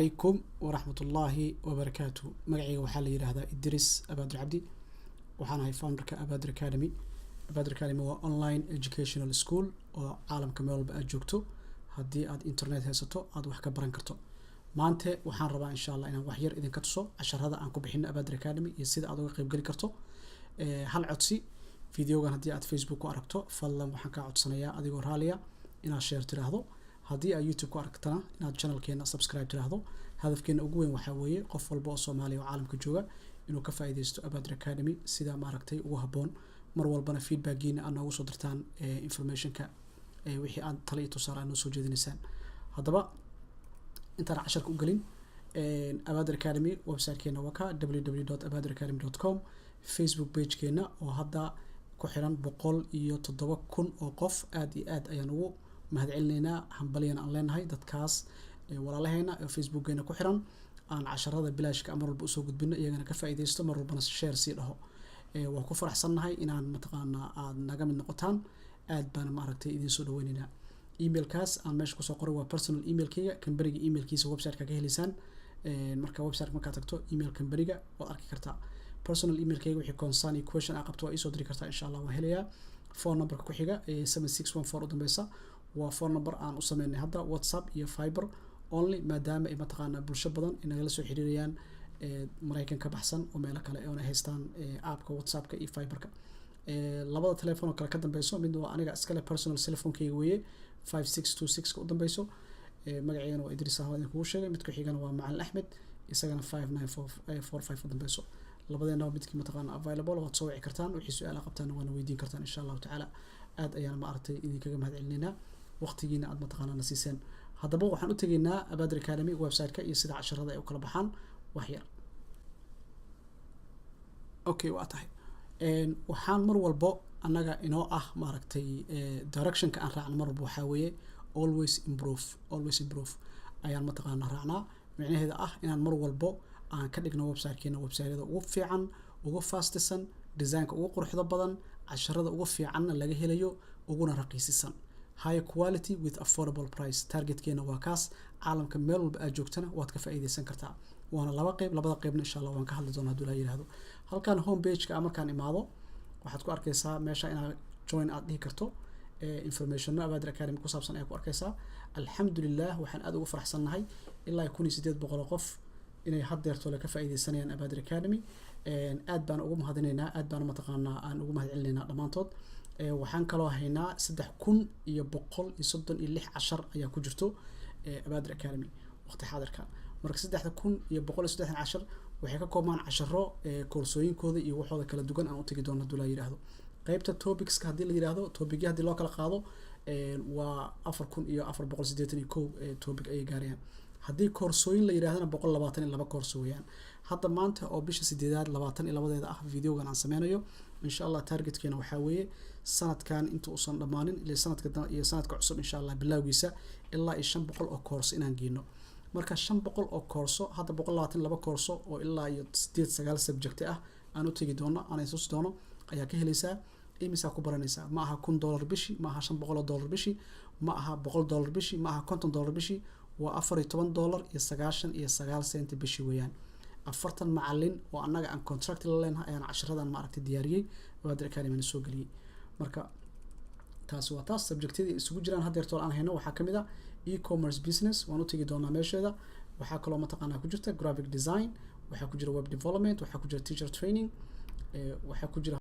عليكم ورحمة الله وبركاته. مقعي وحال يراهدا إدريس أبادر عبدي وحنا هاي فاوندر أبادر أكاديمي. أبادر أكاديمي هو أونلاين إديوكيشنال سكول وعالم كمال بقى جوجتو هدي أد إنترنت هيستو أد وحكا برانكرتو maanta waxaan rabaa insha Allah inaan wax yar idin ka tuso casharada aan ku bixin Abaadir Academy iyo sida aad uga qayb gali karto hal codsi videogan hadii aad Facebook ku aragto fadlan waxaan ka codsanayaa adigoo raaliya inaad share tiraahdo hadii aad YouTube ku aragtana inaad channelkeena subscribe tiraahdo hadafkeena ugu weyn waxa weeye qof walba oo Soomaali oo caalamka jooga inuu ka faa'iideysto Abaadir Academy sida maaragtay ugu haboon mar walbana feedback-giina aad noogu soo dirtaan information-ka wixii aad talo iyo tusaale aad noo soo jeedinaysaan hadaba انت راح عشرك وقلين أبادر أكاديمي ويب سايت كينا وكا www.abadiracademy.com فيسبوك بيج كينا وهذا كحران بقول يتضبط كن وقف آد أيانو مهد علينا حنبلينا أونلاين هاي دتكاس ولا لهنا فيسبوك كينا كحران عن عشر هذا بلاش كأمر البؤسوق بنا يجينا كفايدة يستمر ربنا شير سيره وكفر أحسن هاي إن عن متقنا نجم النقطان آد بنا معركتي إذا سودويننا إيميل كاس أنا مش كسر قروا personal إيميل كيا كمبريج إيميل كيس ويب سايت كجه لسان مركب ويب سايت مكاتبته إيميل كمبريجا وأركي كرتا personal إيميل كيا وحي كونساني question عقبته أي صدري كرتا إن شاء الله وهليا phone number كوحيجا 7614 قدام بيسا وphone number عن أصلا هذا واتساب يا فايبر only ما دام إما تقانا برشة بدن إن جلسوا حريريان مريكان كبحسن ومالك على أنا هيستان آب كواتساب كإي فايبر ك labada telefoon oo kala ka dambeeyso mid waa aniga iskale personal telephone kayga weeye 5626 u dambeeyso magaceena waa Idris Ahmed ku sheegay mid ku xigana waa Macalin Ahmed isagana 59445 u dambeeyso labadeena midkii mataqaan available waad soo wici kartaan wixii su'aal qabtaan waana weydiin kartaan insha Allah ta'ala aad ayaan ma aragtay idinkaga mahad celinayna waqtigiina aad mataqaan nasiiseen hadaba waxaan u tageynaa Abaadir Academy website-ka iyo sida casharada ay u kala baxaan wax yar okay waa tahay waxaan mar walbo annaga inoo maaragtay direction-ka aan raacno mar walba waxa weeye always improve ayaan mataqaana raacnaa macnaheedu inaan mar walbo aan ka dhigno website-keena website-yada ugu fiican ugu fastest design-ka ugu quruxda badan casharada ugu fiicanna laga helayo uguna raqiisisan high quality with affordable price target-keena waa kaas caalamka meel walba aad joogtana waad ka faa'iideysan kartaa waana labada qeybna insha Allah waan ka hadli doonaa haduu la yiraahdo halkan home page-ka markaan imaado waxaad ku arkaysaa meesha inaad join aad dhihi karto information Abaadir Academy ku saabsan ay ku arkaysaa alxamdulillah waxaan aad ugu faraxsanahay ilaa 1800 qof inay hadeerto la ka faa'iideysanayaan Abaadir Academy aad baan ugu mahadinaynaa aad baan mataqaanaa aan ugu mahad celinaynaa dhamaantood waxaan kaloo haynaa 3136 cashar ayaa ku jirto Abaadir Academy waqti xaadirkan marka 3136 cashar waxay ka koobmaan casharo koorsooyinkooda iyo waxooda kala duwan aan u tagi doono haduu la yiraahdo qaybta topics-ka hadii la yiraahdo topic-yada hadii loo kala qaado waa 4481 topic ay gaarayaan hadii koorsooyin la yiraahdana 122 koorso weeyaan hadda maanta oo bisha 8aad 22deeda videogan aan sameynayo insha Allah target-keena waxa weeye sanadkan inta uu san dhamaanin ilaa sanadka cusub insha Allah bilowgiisa ilaa 500 oo koorso inaan geeyno marka 500 oo koorso hadda 122 koorso oo ilaa 8 subject aan u tagi doono aan isus doono ayaa ka helaysaa imisa ku baranaysaa ma aha $100 bishi ma aha $500 bishi ma aha $100 bishi ma aha $50 bishi waa $14.99 bishi weeyaan 40 macallin oo annaga aan contract la leenahay ayaan casharadan ma aragtay diyaariyay Abaadir Academy soo galiyay marka taas waa taas subject-yada isugu jiraan hadeerto aan hayno waxa kamid ah e-commerce business waan u tagi doonaa meesheeda waxa kaloo mataqaanaa ku jirta graphic design waxa ku jira web development waxa ku jira teacher training waxa ku jira